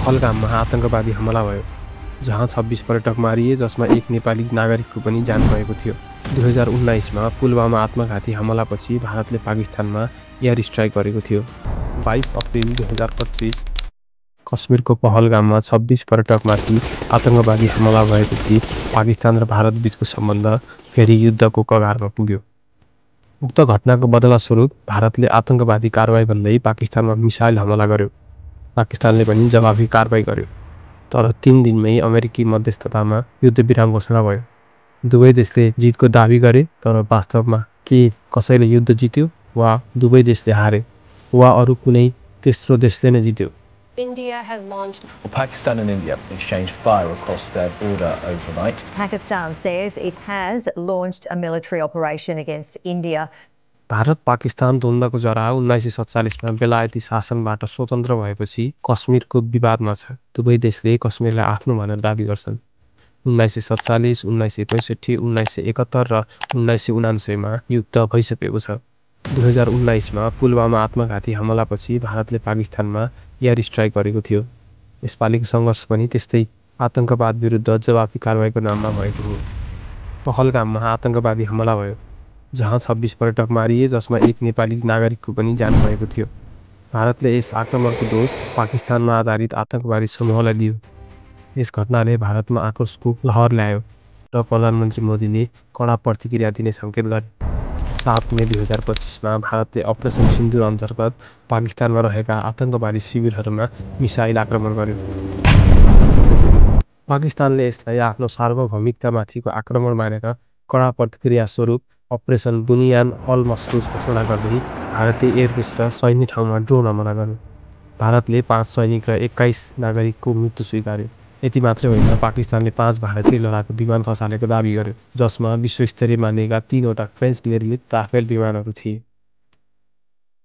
पहलगाममा आतंकवादी हमला भयो, जहाँ 26 पर्यटक मारिए, जसमा एक नेपाली नागरिकको पनि जान गएको थियो। 2019मा पुलवामा आत्मघाती हमलापछि भारतले पाकिस्तानमा एयर स्ट्राइक गरेको थियो। 22 अप्रिल 2025 कश्मीरको पहलगाममा 26 पर्यटकमाथि आतंकवादी हमला भएपछि पाकिस्तान र भारत बीचको सम्बन्ध फेरि युद्धको कगारमा पुग्यो। उक्त घटनाको बदलास्वरूप भारतले आतंकवादी कारबाही भन्दै पाकिस्तानमा मिसाइल हमला गर्यो। पाकिस्तानले पनि जवाफी कारबाही गर्यो। तर 3 दिनमै अमेरिकी मध्यस्थतामा युद्धविराम घोषणा भयो। दुवै देशले जितको दाबी गरे, तर वास्तवमा के कसैले युद्ध जित्यो वा दुवै देशले हारे वा अरू कुनै तेस्रो देशले नै जित्यो? Pakistan and India exchanged fire across their border overnight. Pakistan says it has launched a military operation against India. Bharat Pakistan द्वन्द्वको जरा 1947मा बेलायती शासनबाट स्वतन्त्र भएपछि कश्मीरको विवादमा छ। दुवै देशले कश्मीरलाई आफ्नो भनेर दाबी गर्छन्। 1947, 1965, 1971 र 1999मा युद्ध भइसकेको छ। 2019मा पुलवामा आत्मघाती हमलापछि भारतले पाकिस्तानमा एयर स्ट्राइक गरेको थियो। यसपालिको सङ्घर्ष पनि त्यस्तै आतंकवाद विरुद्ध जवाफी कारबाहीको नाममा भएको हो। पहलगाममा आतंकवादी हमला भयो, जहाँ 26 पर्यटक मारिए, जसमा एक नेपाली नागरिकको पनि जान गएको थियो। भारतले यस आक्रमणको दोष पाकिस्तानमा आधारित आतंकवादी समूहलाई दियो। यस घटनाले भारतमा आक्रोशको लहर ल्यायो र प्रधानमन्त्री मोदीले कडा प्रतिक्रिया दिने सङ्केत गरे। 7 मे 2025मा भारतले अपरेसन सिन्दुर अन्तर्गत पाकिस्तानमा रहेका आतंकवादी शिविरहरूमा मिसाइल आक्रमण गर्यो। पाकिस्तानले यसलाई आफ्नो सार्वभौमिकतामाथिको आक्रमण मानेर कडा प्रतिक्रिया स्वरूप अपरेसन बुनियान अल मसरुज घोषणा गर्दै भारतीय एयरबेस र सैन्य ठाउँमा ड्रोन हमला गर्यो। भारतले 5 सैनिक र 21 नागरिकको मृत्यु स्वीकार्यो। यति मात्रै होइन, पाकिस्तानले 5 भारतीय लडाकु विमान खसालेको दाबी गर्यो, जसमा विश्वस्तरीय मानिएका 3वटा फ्रेन्च निर्मित राफेल विमानहरू थिए।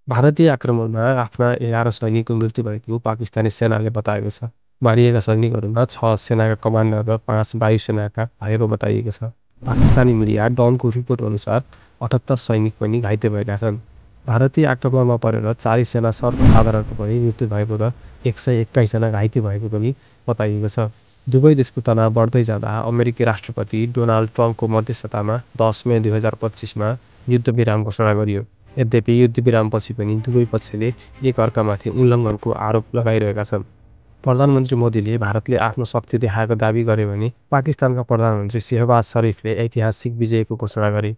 भारतीय आक्रमणमा आफ्ना 11 सैनिकको मृत्यु भएको पाकिस्तानी सेनाले बताएको छ। मारिएका सैनिकहरूमा 6 सेनाका कमान्डर र 5 वायुसेनाका भएको बताइएको छ। पाकिस्तानी मिडिया डनको रिपोर्ट अनुसार 78 सैनिक पनि घाइते भएका छन्। भारतीय आक्रमणमा परेर 40 जना सर्वसाधारणको पनि मृत्यु भएको र 121 जना घाइते भएको पनि बताइएको छ। दुवै देशको तनाव बढ्दै जाँदा अमेरिकी राष्ट्रपति डोनाल्ड ट्रम्पको मध्यस्थतामा 10 मे 2025मा युद्धविराम घोषणा गरियो। यद्यपि युद्धविरामपछि पनि दुवै पक्षले एक अर्कामाथि उल्लङ्घनको आरोप लगाइरहेका छन्। प्रधानमन्त्री मोदीले भारतले आफ्नो शक्ति देखाएको दाबी गरे भने पाकिस्तानका प्रधानमन्त्री शहबाज शरीफले ऐतिहासिक विजयको घोषणा गरे।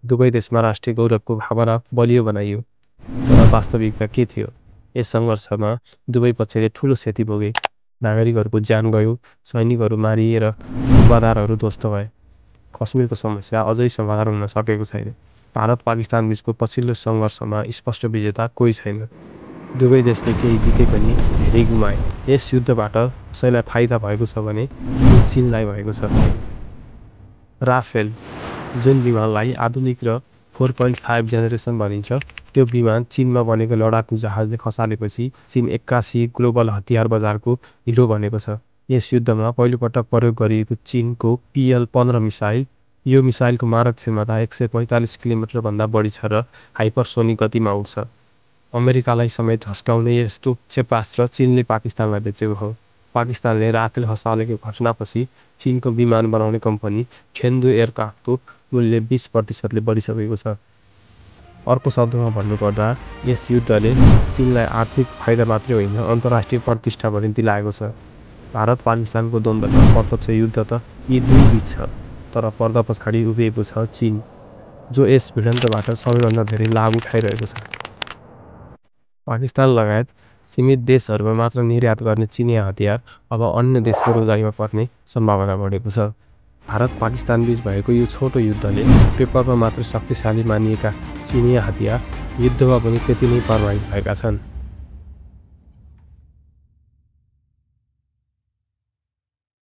दुवै देशमा राष्ट्रिय गौरवको भावना बलियो बनाइयो। तर वास्तविकता के थियो? यस सङ्घर्षमा दुवै पक्षले ठूलो क्षति भोगे। नागरिकहरूको ज्यान गयो, सैनिकहरू मारिए र पूर्वाधारहरू ध्वस्त भए। कश्मीरको समस्या अझै समाधान हुन सकेको छैन। भारत पाकिस्तान बीचको पछिल्लो सङ्घर्षमा स्पष्ट विजेता कोही छैन। दुवै देशले केही जिते पनि धेरै गुमाए। यस युद्धबाट कसैलाई फाइदा भएको छ भने चीनलाई भएको छ। राफेल, जुन विमानलाई आधुनिक र 4.5 जेनेरेसन भनिन्छ, त्यो विमान चीनमा बनेको लडाकु जहाजले खसालेपछि चीन 81 ग्लोबल हतियार बजारको हिरो बनेको छ। यस युद्धमा पहिलोपटक प्रयोग गरिएको चीनको PL-15 मिसाइल, यो मिसाइलको मारक क्षमता 145 किलोमिटरभन्दा बढी छ र हाइपरसोनिक गतिमा उड्छ। अमेरिकालाई समेत झस्काउने यस्तो क्षेपास्त्र चीनले पाकिस्तानलाई बेचेको हो। पाकिस्तानले राफेल खसालेको घटनापछि चीनको विमान बनाउने कम्पनी खेन्दु एयरक्राफ्टको मूल्य 20%ले बढिसकेको छ। अर्को शब्दमा भन्नुपर्दा यस युद्धले चीनलाई आर्थिक फाइदा मात्रै होइन, अन्तर्राष्ट्रिय प्रतिष्ठा पनि दिलाएको छ। भारत पाकिस्तानको द्वन्द्वमा प्रत्यक्ष युद्ध त यी दुई बीच छ, तर पर्दा पछाडि उभिएको छ चीन, जो यस भिडन्तबाट सबैभन्दा धेरै लाभ उठाइरहेको छ। पाकिस्तान लगायत सीमित देशहरूमा मात्र निर्यात गर्ने चिनिया हतियार अब अन्य देशको रोजाइमा पर्ने सम्भावना बढेको छ। भारत पाकिस्तान बीच भएको यो छोटो युद्धले पेपरमा मात्र शक्तिशाली मानिएका चिनिया हतियार युद्धमा पनि त्यति नै प्रभावित भएका छन्।